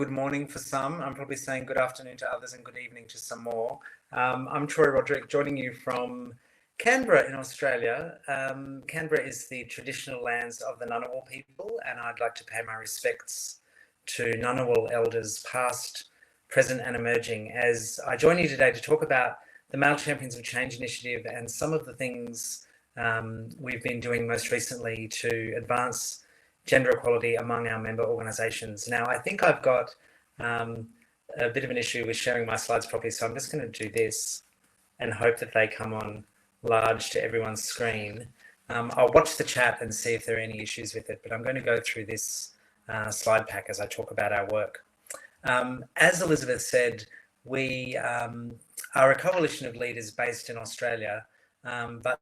good morning for some. I'm probably saying good afternoon to others and good evening to some more. I'm Troy Roderick, joining you from Canberra in Australia. Canberra is the traditional lands of the Ngunnawal people, and I'd like to pay my respects to Ngunnawal elders past, present and emerging, as I join you today to talk about the Male Champions of Change initiative and some of the things we've been doing most recently to advance gender equality among our member organisations. Now, I think I've got a bit of an issue with sharing my slides properly, so I'm just going to do this and hope that they come on large to everyone's screen. I'll watch the chat and see if there are any issues with it, but I'm going to go through this slide pack as I talk about our work. As Elizabeth said, we are a coalition of leaders based in Australia, but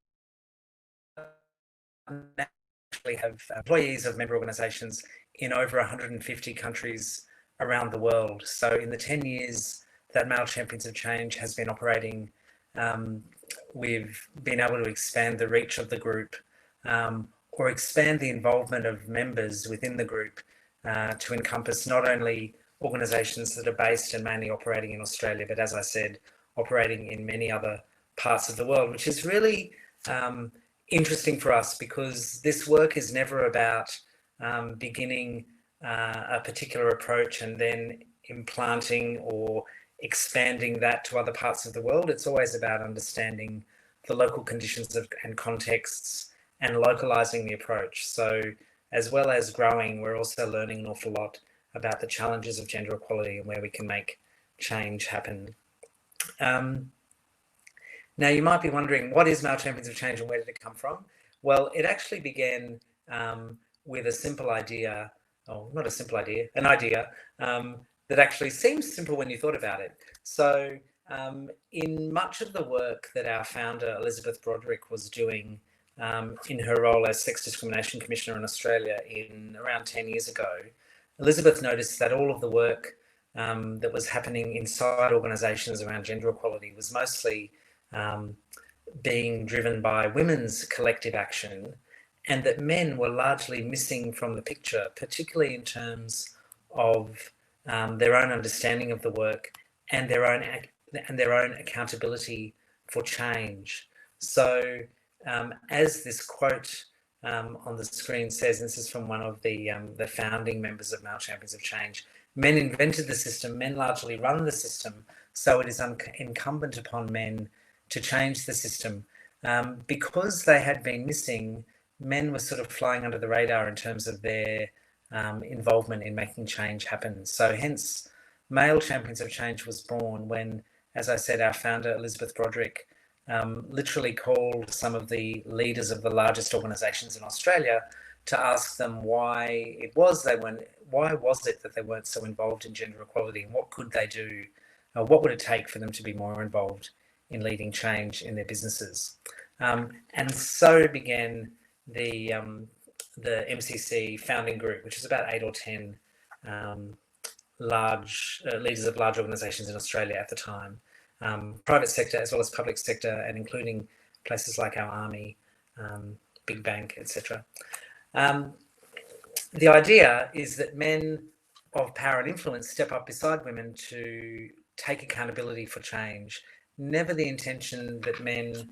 actually have employees of member organisations in over 150 countries around the world. So in the 10 years that Male Champions of Change has been operating, we've been able to expand the reach of the group or expand the involvement of members within the group to encompass not only organisations that are based and mainly operating in Australia, but as I said, operating in many other parts of the world, which is really interesting for us because this work is never about beginning a particular approach and then implanting or expanding that to other parts of the world. It's always about understanding the local conditions and contexts and localizing the approach. So as well as growing, we're also learning an awful lot about the challenges of gender equality and where we can make change happen. Now, you might be wondering, what is Male Champions of Change and where did it come from? Well, it actually began with a simple idea, not a simple idea, an idea that actually seems simple when you thought about it. So in much of the work that our founder, Elizabeth Roderick, was doing in her role as Sex Discrimination Commissioner in Australia in around 10 years ago, Elizabeth noticed that all of the work that was happening inside organisations around gender equality was mostly being driven by women's collective action, and that men were largely missing from the picture, particularly in terms of their own understanding of the work and their own accountability for change. So as this quote on the screen says, and this is from one of the founding members of Male Champions of Change, men invented the system, men largely run the system, so it is incumbent upon men to change the system. Because they had been missing, men were sort of flying under the radar in terms of their involvement in making change happen. So hence, Male Champions of Change was born when, as I said, our founder, Elizabeth Roderick, literally called some of the leaders of the largest organisations in Australia to ask them why was it that they weren't so involved in gender equality, and what could they do? What would it take for them to be more involved in leading change in their businesses? And so began the MCC founding group, which is about 8 or 10 large leaders of large organisations in Australia at the time, private sector as well as public sector, and including places like our army, big bank, etc. The idea is that men of power and influence step up beside women to take accountability for change. Never the intention that men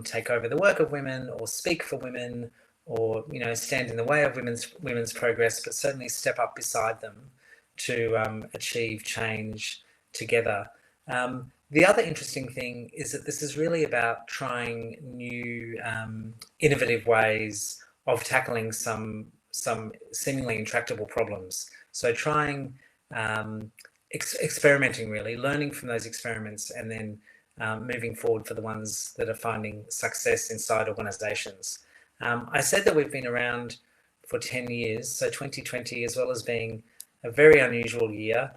take over the work of women or speak for women or stand in the way of women's progress, but certainly step up beside them to achieve change together. The other interesting thing is that this is really about trying new innovative ways of tackling some seemingly intractable problems. So trying experimenting, really learning from those experiments, and then moving forward for the ones that are finding success inside organisations. I said that we've been around for 10 years, so 2020, as well as being a very unusual year,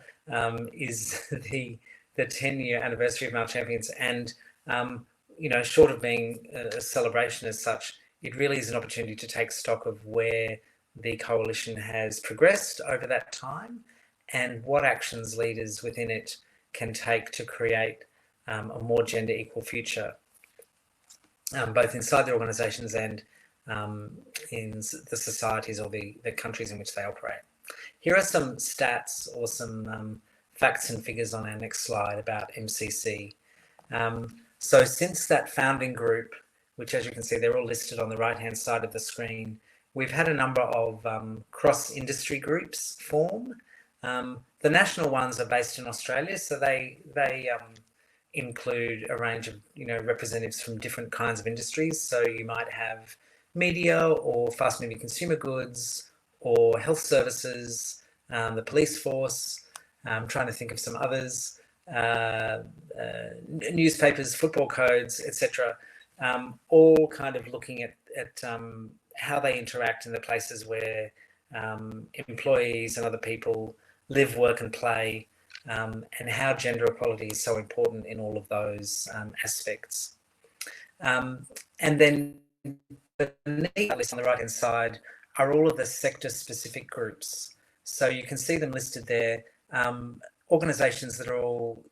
is the 10-year anniversary of Male Champions, and short of being a celebration as such, it really is an opportunity to take stock of where the coalition has progressed over that time and what actions leaders within it can take to create a more gender equal future, both inside the organisations and in the societies or the countries in which they operate. Here are some stats or some facts and figures on our next slide about MCC. So since that founding group, which as you can see, they're all listed on the right-hand side of the screen, we've had a number of cross-industry groups form. The national ones are based in Australia, so they include a range of representatives from different kinds of industries. So you might have media or fast-moving consumer goods or health services, the police force. I'm trying to think of some others, newspapers, football codes, etc. All kind of looking at how they interact in the places where employees and other people live, work and play, and how gender equality is so important in all of those aspects. And then beneath that list on the right hand side are all of the sector specific groups. So you can see them listed there, organisations that are all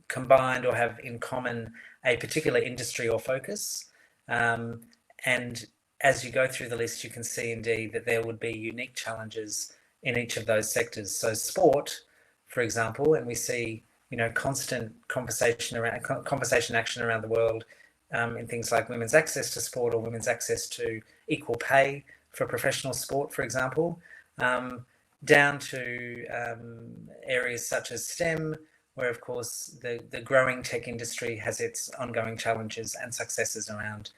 combined or have in common a particular industry or focus. And as you go through the list, you can see indeed that there would be unique challenges in each of those sectors. So sport, for example, and we see constant conversation action around the world in things like women's access to sport or women's access to equal pay for professional sport, for example, down to areas such as STEM, where of course the growing tech industry has its ongoing challenges and successes around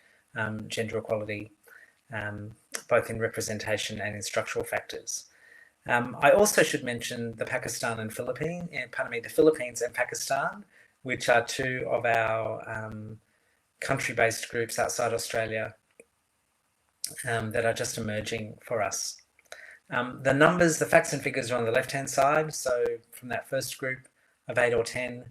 gender equality, both in representation and in structural factors. I also should mention the the Philippines and Pakistan, which are two of our country-based groups outside Australia that are just emerging for us. The numbers, the facts and figures are on the left-hand side. So from that first group of 8 or 10,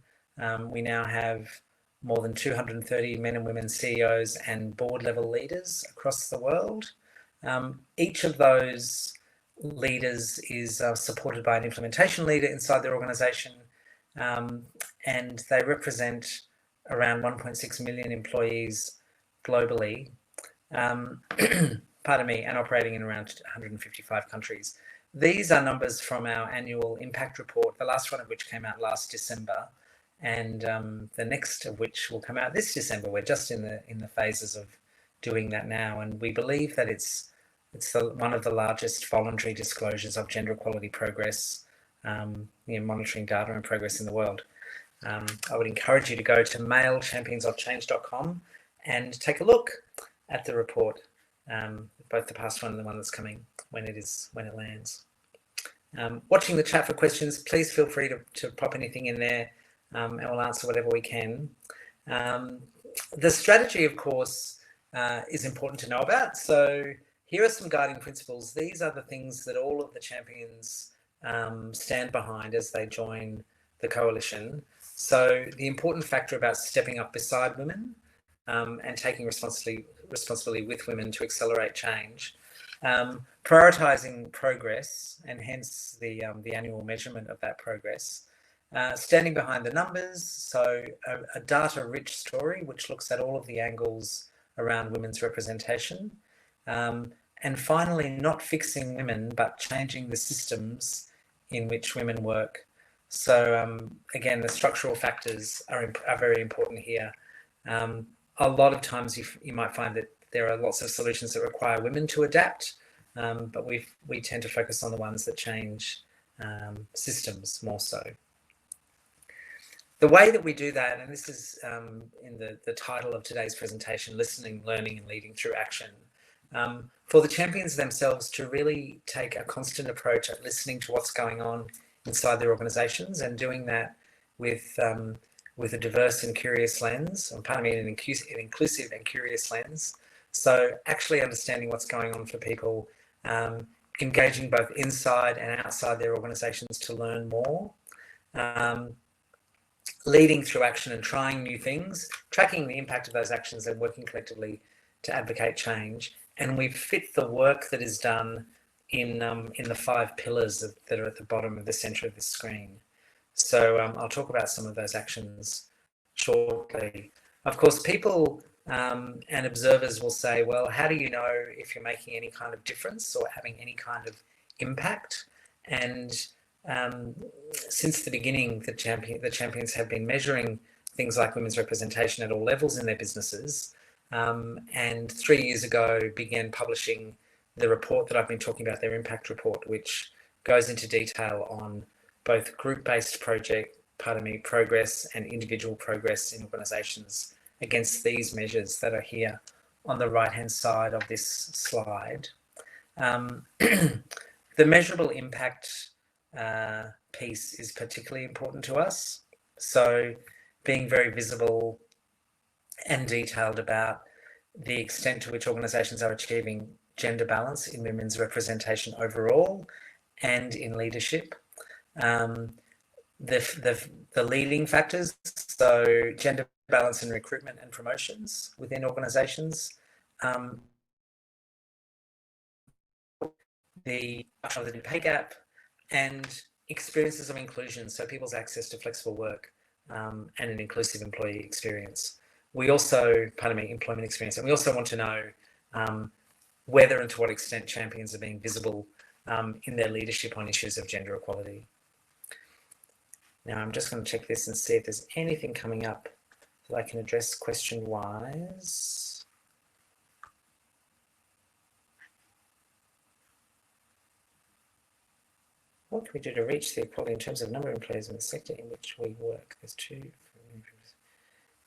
we now have more than 230 men and women CEOs and board-level leaders across the world. Each of those leaders is supported by an implementation leader inside their organisation, and they represent around 1.6 million employees globally, pardon me, and operating in around 155 countries. These are numbers from our annual impact report, the last one of which came out last December, and the next of which will come out this December. We're just in the phases of doing that now, and we believe that it's one of the largest voluntary disclosures of gender equality progress, monitoring data and progress in the world. I would encourage you to go to malechampionsofchange.com and take a look at the report, both the past one and the one that's coming when it lands. Watching the chat for questions, please feel free to pop anything in there, and we'll answer whatever we can. The strategy, of course, is important to know about. So here are some guiding principles. These are the things that all of the champions stand behind as they join the coalition. So the important factor about stepping up beside women and taking responsibility with women to accelerate change, prioritising progress and hence the annual measurement of that progress, standing behind the numbers, so a data-rich story which looks at all of the angles around women's representation, and finally not fixing women but changing the systems in which women work. So again, the structural factors are very important here. A lot of times you might find that there are lots of solutions that require women to adapt, but we tend to focus on the ones that change systems more so. The way that we do that, and this is in the title of today's presentation, Listening, Learning and Leading Through Action, for the champions themselves to really take a constant approach at listening to what's going on inside their organisations and doing that with a diverse and curious lens, or pardon me, an inclusive and curious lens. So actually understanding what's going on for people, engaging both inside and outside their organisations to learn more, leading through action and trying new things, tracking the impact of those actions and working collectively to advocate change. And we fit the work that is done in the 5 pillars that are at the bottom of the centre of the screen. So I'll talk about some of those actions shortly. Of course, people and observers will say, well, how do you know if you're making any kind of difference or having any kind of impact. And since the beginning, the champions have been measuring things like women's representation at all levels in their businesses. And 3 years ago began publishing the report that I've been talking about, their impact report, which goes into detail on both group-based progress and individual progress in organisations against these measures that are here on the right-hand side of this slide. The measurable impact piece is particularly important to us. So being very visible and detailed about the extent to which organisations are achieving gender balance in women's representation overall and in leadership. The leading factors, so gender balance in recruitment and promotions within organisations, the pay gap, and experiences of inclusion, so people's access to flexible work and an inclusive employee experience. We also, employment experience, and we also want to know whether and to what extent champions are being visible in their leadership on issues of gender equality. Now, I'm just going to check this and see if there's anything coming up that I can address question-wise. What can we do to reach the equality in terms of number of employees in the sector in which we work? There's two.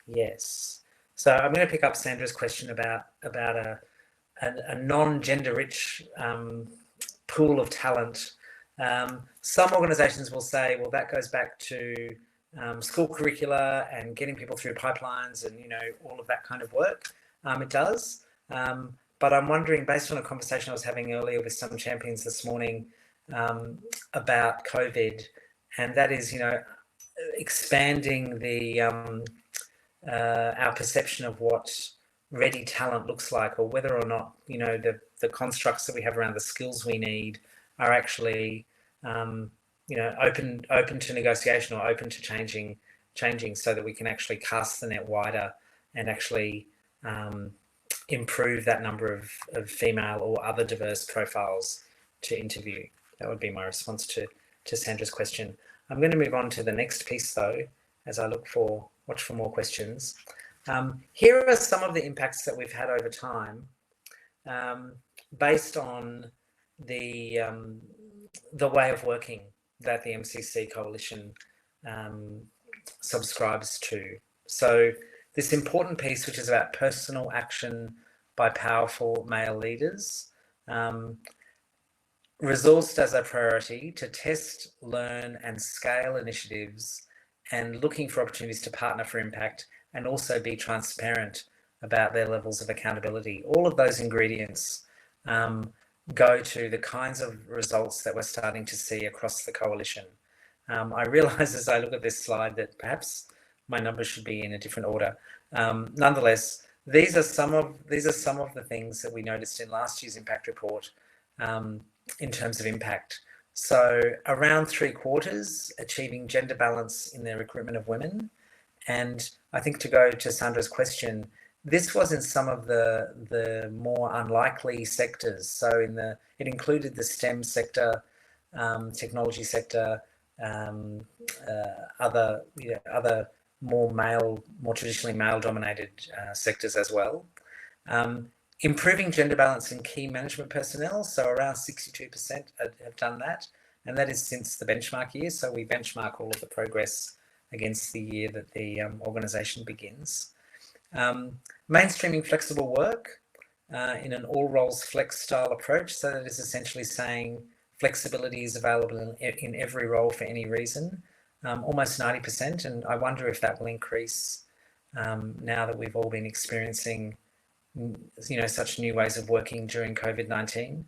Yes. So I'm going to pick up Sandra's question about a non-gender rich pool of talent. Some organisations will say, well, that goes back to school curricula and getting people through pipelines and, all of that kind of work. It does. But I'm wondering, based on a conversation I was having earlier with some champions this morning about COVID, and that is, expanding the our perception of what ready talent looks like, or whether or not, the constructs that we have around the skills we need are actually, open to negotiation or open to changing so that we can actually cast the net wider and actually improve that number of female or other diverse profiles to interview. That would be my response to Sandra's question. I'm going to move on to the next piece, though, as I watch for more questions. Here are some of the impacts that we've had over time based on the way of working that the MCC Coalition subscribes to. So this important piece, which is about personal action by powerful male leaders, resourced as a priority to test, learn and scale initiatives and looking for opportunities to partner for impact and also be transparent about their levels of accountability. All of those ingredients go to the kinds of results that we're starting to see across the coalition. I realise as I look at this slide that perhaps my numbers should be in a different order. Nonetheless, these are some of the things that we noticed in last year's impact report in terms of impact. So around 3/4 achieving gender balance in their recruitment of women. And I think, to go to Sandra's question, this was in some of the more unlikely sectors. So it included the STEM sector, technology sector, other more traditionally male-dominated sectors as well. Improving gender balance in key management personnel, so around 62% have done that, and that is since the benchmark year. So we benchmark all of the progress against the year that the organisation begins. Mainstreaming flexible work in an all roles flex style approach. So that is essentially saying flexibility is available in every role for any reason, almost 90%. And I wonder if that will increase now that we've all been experiencing such new ways of working during COVID-19.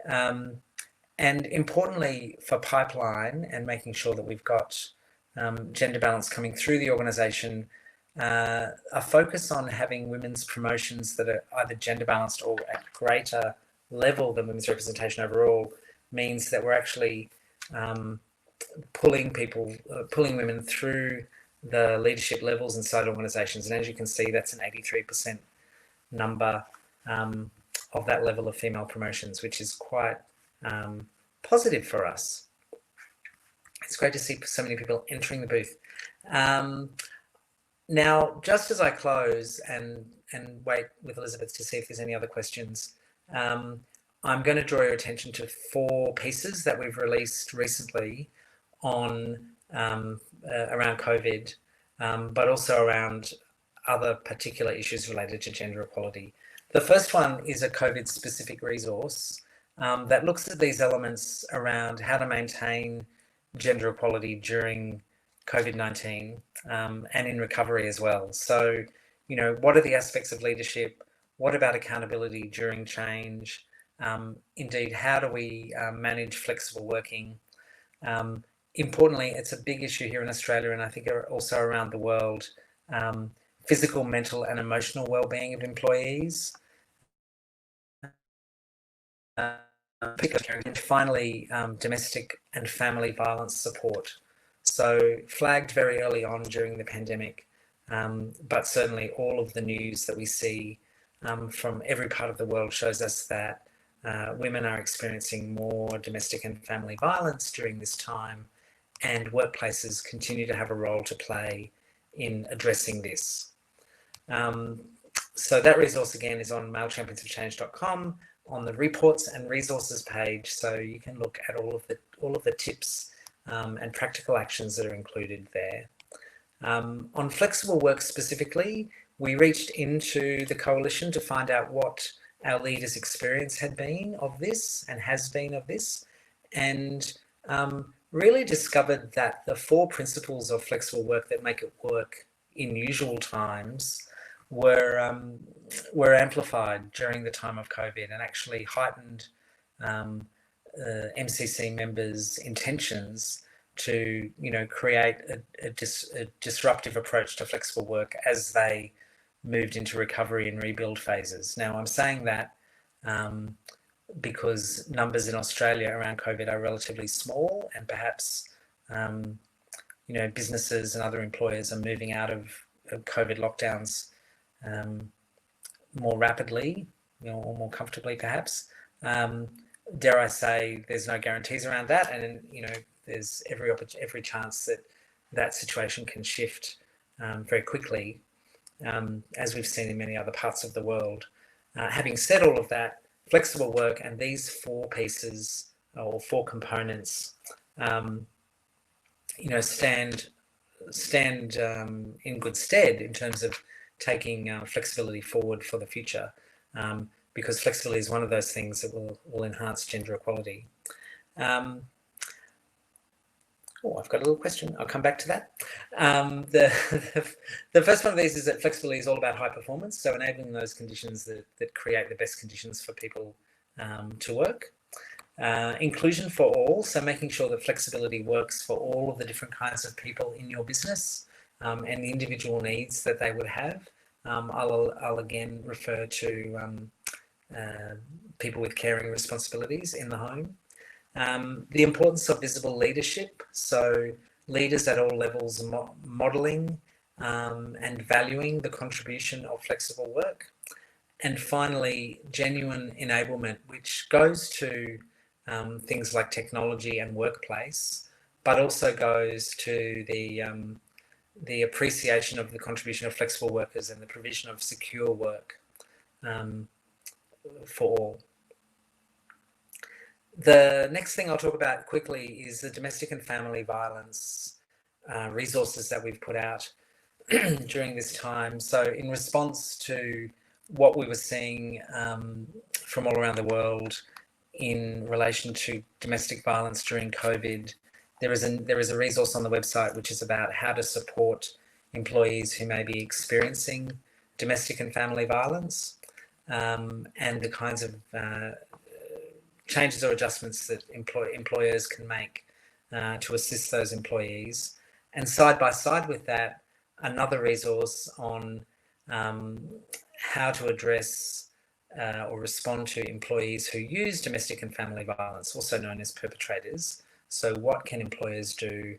And importantly for pipeline and making sure that we've got gender balance coming through the organisation, a focus on having women's promotions that are either gender balanced or at greater level than women's representation overall means that we're actually pulling women through the leadership levels inside organisations. And as you can see, that's an 83% number of that level of female promotions, which is quite positive for us. It's great to see so many people entering the booth. Now, just as I close and wait with Elizabeth to see if there's any other questions, I'm going to draw your attention to 4 pieces that we've released recently on around COVID, but also around other particular issues related to gender equality. The first one is a COVID-specific resource that looks at these elements around how to maintain gender equality during COVID-19 and in recovery as well. So, you know, what are the aspects of leadership? What about accountability during change? Indeed, how do we manage flexible working? Importantly, it's a big issue here in Australia, and I think also around the world, physical, mental and emotional well-being of employees. And finally, domestic and family violence support. So flagged very early on during the pandemic, but certainly all of the news that we see from every part of the world shows us that women are experiencing more domestic and family violence during this time, and workplaces continue to have a role to play in addressing this. So that resource again is on malechampionsofchange.com on the reports and resources page, so you can look at all of the tips and practical actions that are included there. On flexible work specifically, we reached into the coalition to find out what our leaders' experience had been of this and has been of this, and really discovered that the 4 principles of flexible work that make it work in usual times were amplified during the time of COVID and actually heightened MCC members' intentions to, you know, create a disruptive approach to flexible work as they moved into recovery and rebuild phases. Now, I'm saying that because numbers in Australia around COVID are relatively small, and perhaps you know, businesses and other employers are moving out of COVID lockdowns more rapidly, you know, or more comfortably perhaps. Dare I say, there's no guarantees around that, and you know, there's every chance that that situation can shift very quickly, as we've seen in many other parts of the world. Having said all of that, flexible work and these 4 pieces or 4 components, you know, stand in good stead in terms of taking flexibility forward for the future, because flexibility is one of those things that will enhance gender equality. Oh, I've got a little question. I'll come back to that. The first one of these is that flexibility is all about high performance, so enabling those conditions that create the best conditions for people to work. Inclusion for all, so making sure that flexibility works for all of the different kinds of people in your business and the individual needs that they would have. I'll again refer to people with caring responsibilities in the home. The importance of visible leadership, so leaders at all levels modelling and valuing the contribution of flexible work. And finally, genuine enablement, which goes to things like technology and workplace, but also goes to the appreciation of the contribution of flexible workers and the provision of secure work for all. The next thing I'll talk about quickly is the domestic and family violence resources that we've put out during this time. So in response to what we were seeing from all around the world in relation to domestic violence during COVID, there is a resource on the website which is about how to support employees who may be experiencing domestic and family violence, and the kinds of changes or adjustments that employers can make to assist those employees. And side by side with that, another resource on how to address or respond to employees who use domestic and family violence, also known as perpetrators. So what can employers do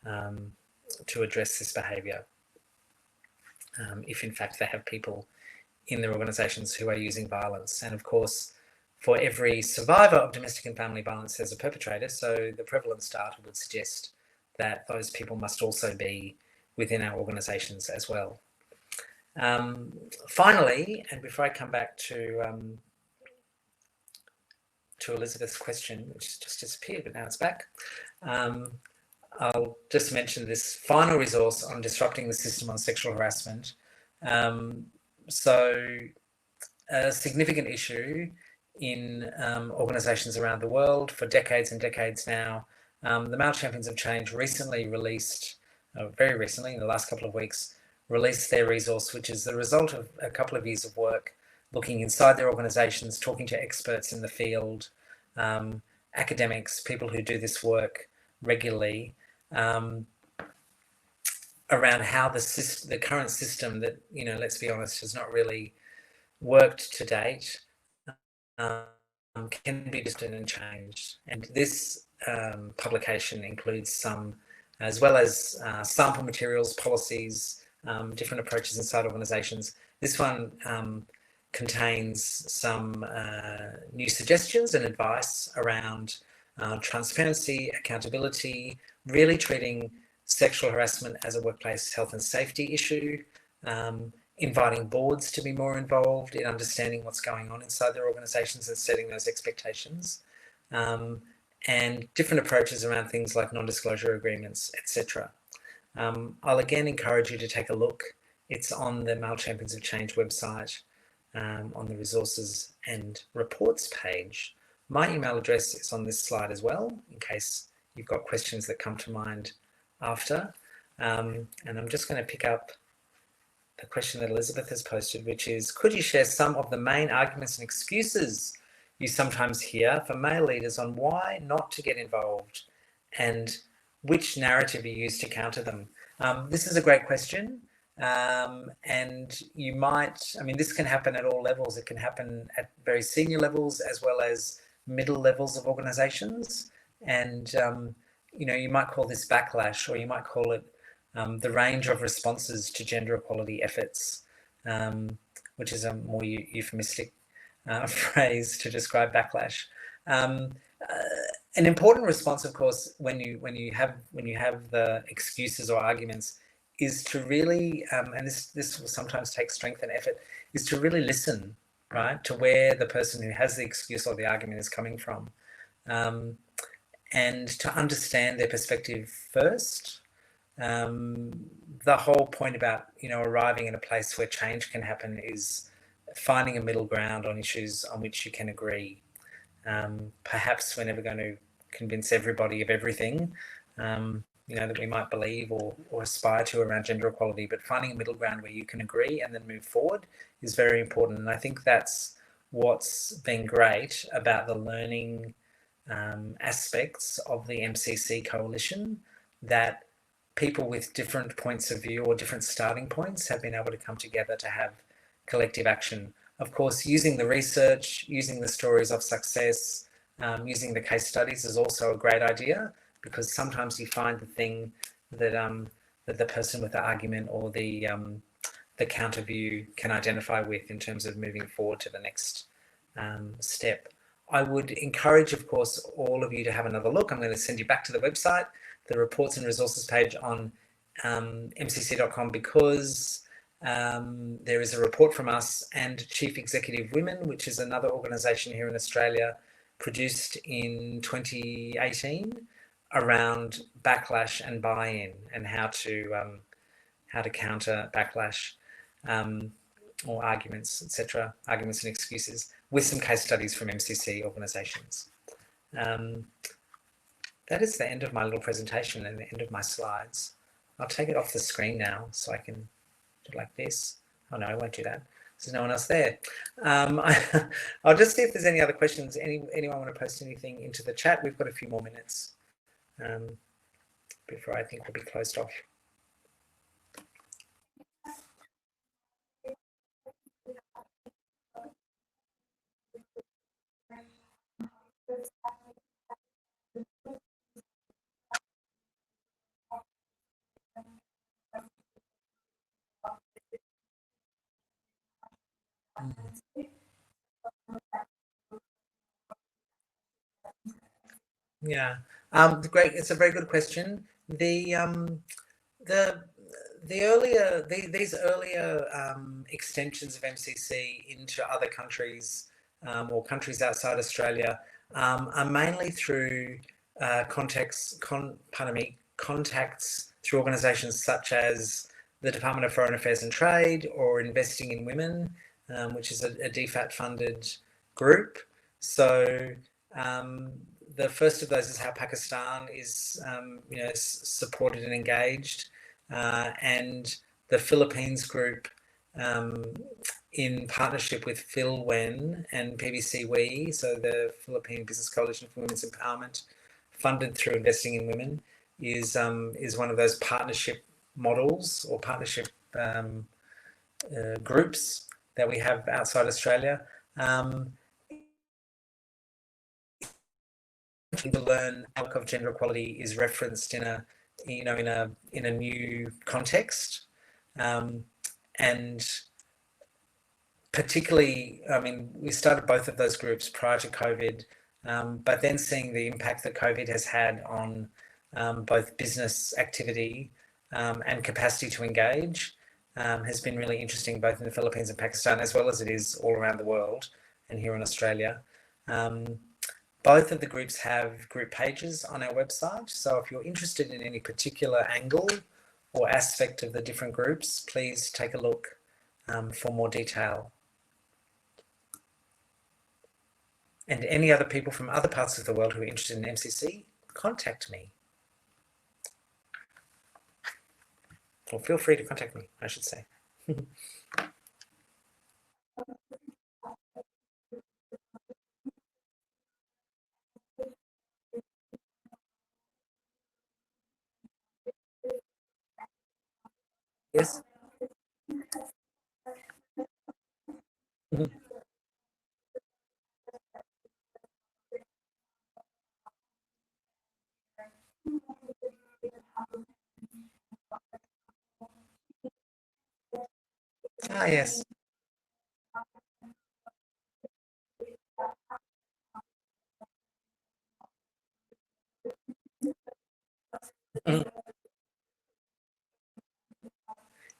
to address this behaviour if in fact they have people in their organisations who are using violence? And of course, for every survivor of domestic and family violence, there's a perpetrator. So the prevalence data would suggest that those people must also be within our organisations as well. Finally, and before I come back to Elizabeth's question, which just disappeared, but now it's back, I'll just mention this final resource on disrupting the system on sexual harassment. So a significant issue in organisations around the world for decades and decades now. The Male Champions of Change recently released, very recently, in the last couple of weeks, released their resource, which is the result of a couple of years of work looking inside their organisations, talking to experts in the field, academics, people who do this work regularly, around how the current system that, you know, let's be honest, has not really worked to date, can be distant and changed. And this publication includes some, as well as sample materials, policies, different approaches inside organisations. This one contains some new suggestions and advice around transparency, accountability, really treating sexual harassment as a workplace health and safety issue, inviting boards to be more involved in understanding what's going on inside their organisations and setting those expectations, and different approaches around things like non-disclosure agreements, etc. I'll again encourage you to take a look. It's on the Male Champions of Change website, on the resources and reports page. My email address is on this slide as well, in case you've got questions that come to mind after. And I'm just going to pick up the question that Elizabeth has posted, which is, could you share some of the main arguments and excuses you sometimes hear for male leaders on why not to get involved and which narrative you use to counter them? This is a great question. And you might, I mean, this can happen at all levels. It can happen at very senior levels as well as middle levels of organizations. And, you know, you might call this backlash, or you might call it the range of responses to gender equality efforts, which is a more euphemistic phrase to describe backlash. An important response, of course, when you have the excuses or arguments, is to really, and this will sometimes take strength and effort, is to really listen, right, to where the person who has the excuse or the argument is coming from, and to understand their perspective first. The whole point about, you know, arriving in a place where change can happen is finding a middle ground on issues on which you can agree. Perhaps we're never going to convince everybody of everything, you know, that we might believe or aspire to around gender equality, but finding a middle ground where you can agree and then move forward is very important. And I think that's what's been great about the learning aspects of the MCC coalition, that people with different points of view or different starting points have been able to come together to have collective action. Of course, using the research, using the stories of success, using the case studies is also a great idea, because sometimes you find the thing that that the person with the argument or the counter view can identify with in terms of moving forward to the next step. I would encourage, of course, all of you to have another look. I'm going to send you back to the website, the reports and resources page on mcc.com, because there is a report from us and Chief Executive Women, which is another organisation here in Australia, produced in 2018 around backlash and buy-in and how to counter backlash or arguments, etc., arguments and excuses, with some case studies from MCC organisations. That is the end of my little presentation and the end of my slides. I'll take it off the screen now so I can do it like this. Oh no, I won't do that. There's no one else there. I'll just see if there's any other questions. Anyone want to post anything into the chat? We've got a few more minutes before I think we'll be closed off. Yeah. Great. It's a very good question. The these earlier extensions of MCC into other countries or countries outside Australia are mainly through contacts through organisations such as the Department of Foreign Affairs and Trade or Investing in Women, which is a DFAT funded group. So the first of those is how Pakistan is supported and engaged. And the Philippines group, in partnership with Phil Wen and PBC WE, so the Philippine Business Coalition for Women's Empowerment, funded through Investing in Women, is one of those partnership models or partnership groups that we have outside Australia. To learn how of gender equality is referenced in a new context, and particularly, I mean, we started both of those groups prior to COVID, but then seeing the impact that COVID has had on both business activity and capacity to engage has been really interesting, both in the Philippines and Pakistan, as well as it is all around the world and here in Australia. Both of the groups have group pages on our website. So if you're interested in any particular angle or aspect of the different groups, please take a look for more detail. And any other people from other parts of the world who are interested in MCC, contact me. Or feel free to contact me, I should say. Yes. Ah, yes.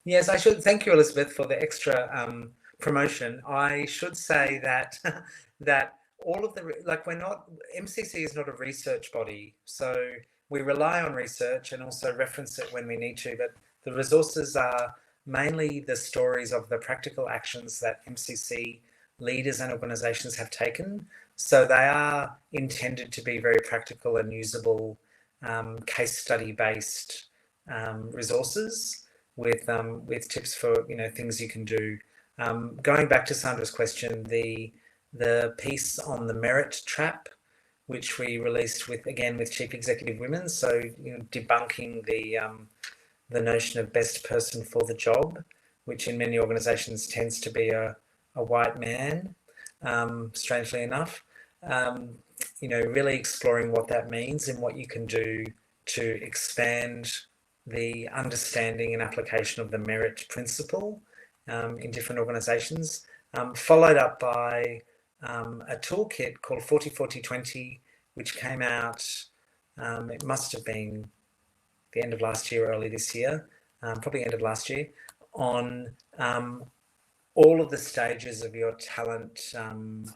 Yes, I should thank you, Elizabeth, for the extra promotion. I should say that that all of the we're not, MCC is not a research body, so we rely on research and also reference it when we need to. But the resources are mainly the stories of the practical actions that MCC leaders and organisations have taken. So they are intended to be very practical and usable, case study based resources with tips for things you can do. Going back to Sandra's question, the piece on the merit trap, which we released with Chief Executive Women, so debunking the notion of best person for the job, which in many organisations tends to be a white man, strangely enough. Really exploring what that means and what you can do to expand the understanding and application of the merit principle in different organisations, followed up by a toolkit called 40-40-20, which came out, it must have been the end of last year, early this year, probably end of last year, on all of the stages of your talent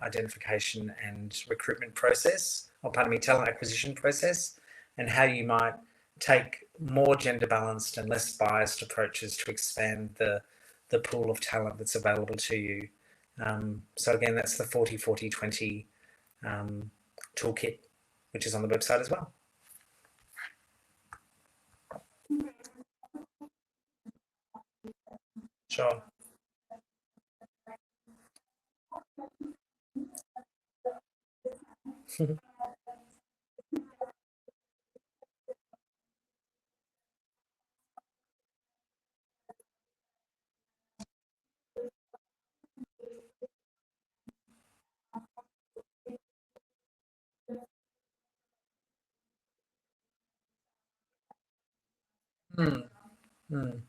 identification and recruitment process, talent acquisition process, and how you might take more gender balanced and less biased approaches to expand the pool of talent that's available to you. So again, that's the 40-40-20 toolkit, which is on the website as well. Sure. Mm, mm.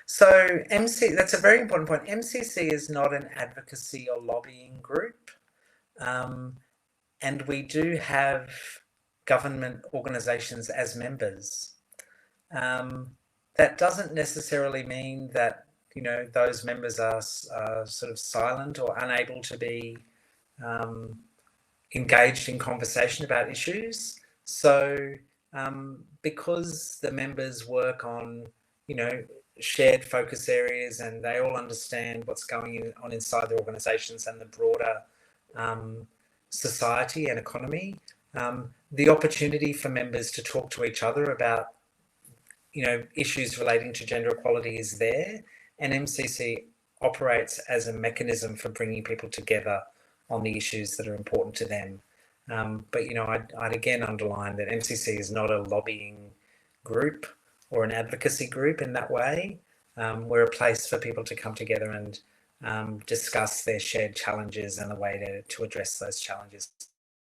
So that's a very important point. MCC is not an advocacy or lobbying group. And we do have government organisations as members. That doesn't necessarily mean that, you know, those members are sort of silent or unable to be engaged in conversation about issues. So because the members work on, you know, shared focus areas, and they all understand what's going on inside their organisations and the broader society and economy, the opportunity for members to talk to each other about, you know, issues relating to gender equality is there, and MCC operates as a mechanism for bringing people together on the issues that are important to them. But, you know, I'd again underline that MCC is not a lobbying group or an advocacy group in that way. We're a place for people to come together and discuss their shared challenges and the way to address those challenges.